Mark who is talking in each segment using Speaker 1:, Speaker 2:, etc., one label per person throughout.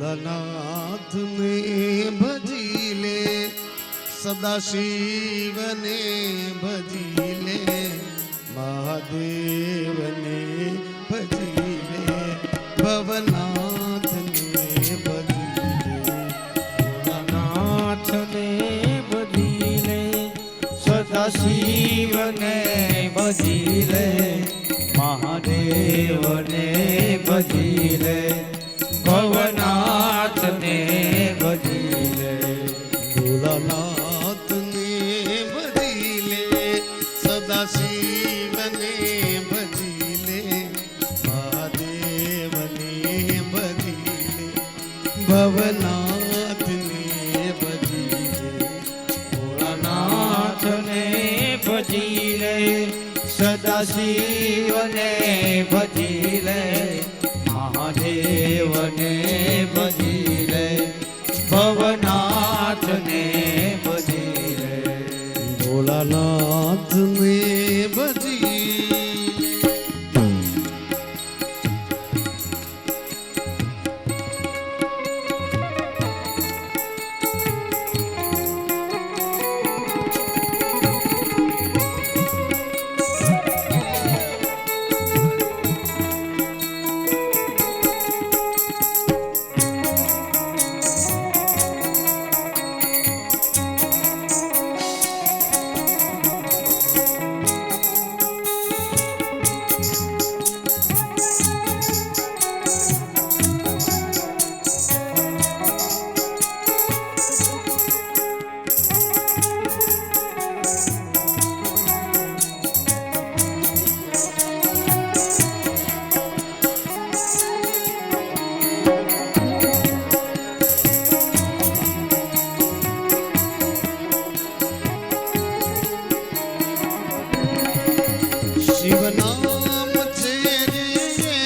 Speaker 1: ભોલાનાથ ને ભજી લે, સદાશિવ ને ભજી લે, મહાદેવ ને ભજી લે, ભવનાથ ને ભજી લે,
Speaker 2: ભોલાનાથ ને ભજી લે, સદાશિવ ને ભજી લે, મહાદેવ ને ભજી લે, ભવનાથ ને ભજી લે.
Speaker 1: ભોલાનાથ ને ભજી લે, સદાશિવ ને ભજી લે, મહાદેવ ને ભજી લે, ભવનાથ ને ભજી લે.
Speaker 2: ભોળાનાથ ને ભજી લે, સદાશિવ ને ભજી લે, મહાદેવ ને ભજી લે, ભવનાથ ને ભજી લે.
Speaker 1: ભોલાનાથ ને ભજી શિવ નામ છે રે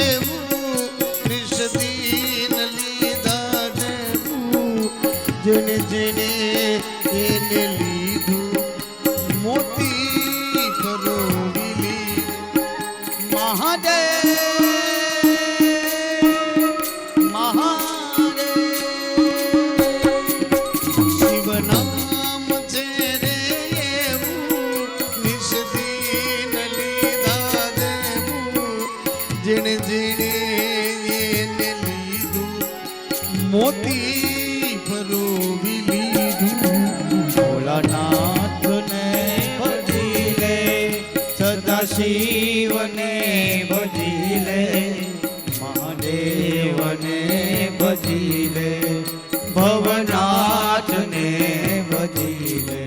Speaker 1: એવું, નિષદીન લીધા જેવું, જેને જેને એને લીધું, મોતી પરોવી લીધું.
Speaker 2: મહાદેવ
Speaker 1: શિવ નામ છે રે એવું, નિષદીન લીધા જેવું, જેને જેને એને લીધું, મોતી પરોવી લીધું.
Speaker 2: ભોળાનાથ ને ભજી લે, સદાશિવ ને ભજી લે, મહાદેવ ને ભજી લે, ભવનાથ ને ભજી લે.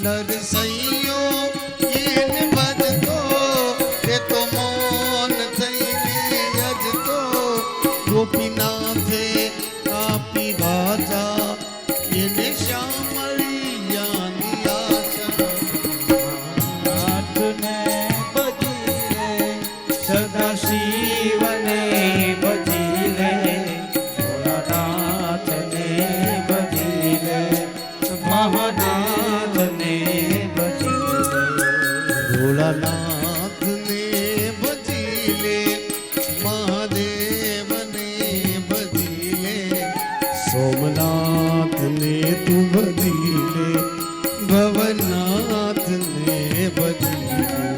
Speaker 1: નરસૈયો એને ભજતો, એ તો મૌન થઈને યજતો, ગોપીનાથે આપી વાજા, એને શ્યામળિયાની આશા.
Speaker 2: નાથ ને ભજી લે, સદાશિવ ને ભજી લે, ભોળાનાથ ને ભજી લે, મહાનાથ ને ભજી લે.
Speaker 1: ભોલાનાથ ને ભજી લે, મહાદેવ ને ભજી લે, સોમનાથ ને તું ભજી લે, ભવનાથ ને ભજી લે.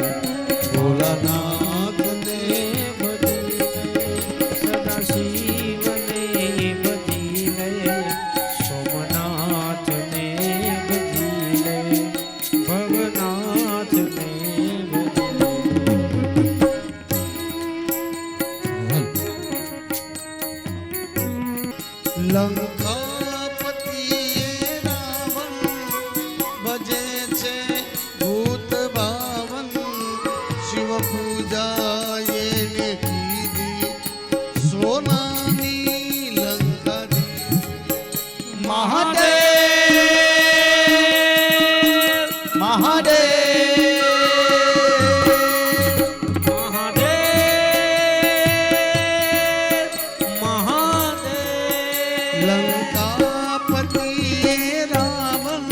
Speaker 2: ભવનાથને ભજીલે
Speaker 1: લંકાપતિએ રાવણ ભજે છે ભૂત ભાવન શિવ પૂજા એને કીધી સોનાની લંકા
Speaker 2: મહાદેવ મહાદેવ
Speaker 1: લંકાપતિએ રાવણ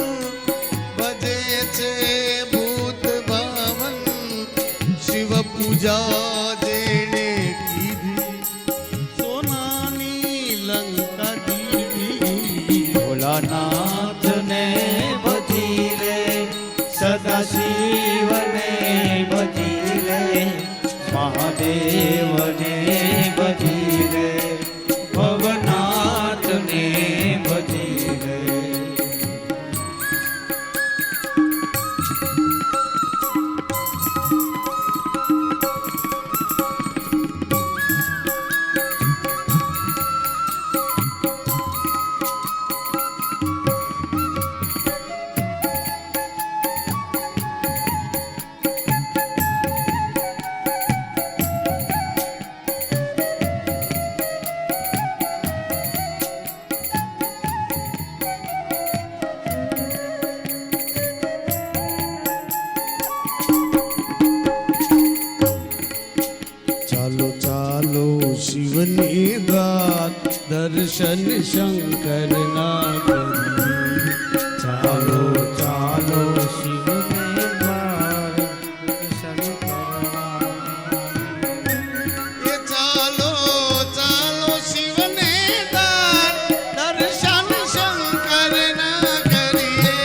Speaker 1: ભજે છે ભૂત ભાવન શિવ પૂજા જેને કીધી સોનાની લંકા દીધી
Speaker 2: ભોલાનાથને ભજીલે સદા શિવને ભજીલે મહાદેવને ભજીલે ભવનાથને ભજીલે
Speaker 1: ચાલો ચાલો શિવની દ્વાર દર્શન શંકર ના કરીએ
Speaker 2: ચાલો ચાલો શિવને દ્વાર દર્શન કરવા
Speaker 1: એ ચાલો ચાલો શિવને દ્વાર દર્શન શંકર ના કરીએ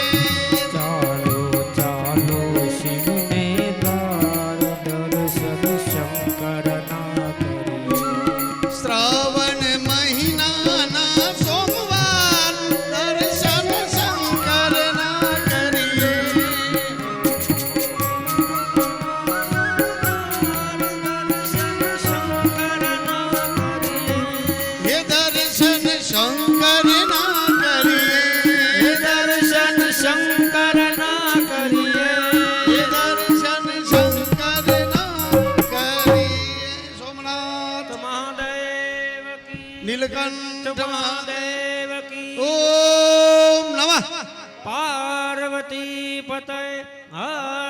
Speaker 2: ચાલો ચાલો શિવને દ્વાર દર્શન શંકરના કરીએ
Speaker 1: શ્રાવણ મહિનાના સોમવાર દર્શન શંકર ના કરીએ હે દર્શન શંકર ના કરીએ
Speaker 2: દર્શન શંકરના કરીએ
Speaker 1: હે દર્શન શંકર ના કરીએ સોમનાથ
Speaker 2: મહાદેવ કી
Speaker 1: નીલકંઠ
Speaker 2: મહાદેવ કી
Speaker 1: ઓમ નમઃ
Speaker 2: પાર્વતી પતય હર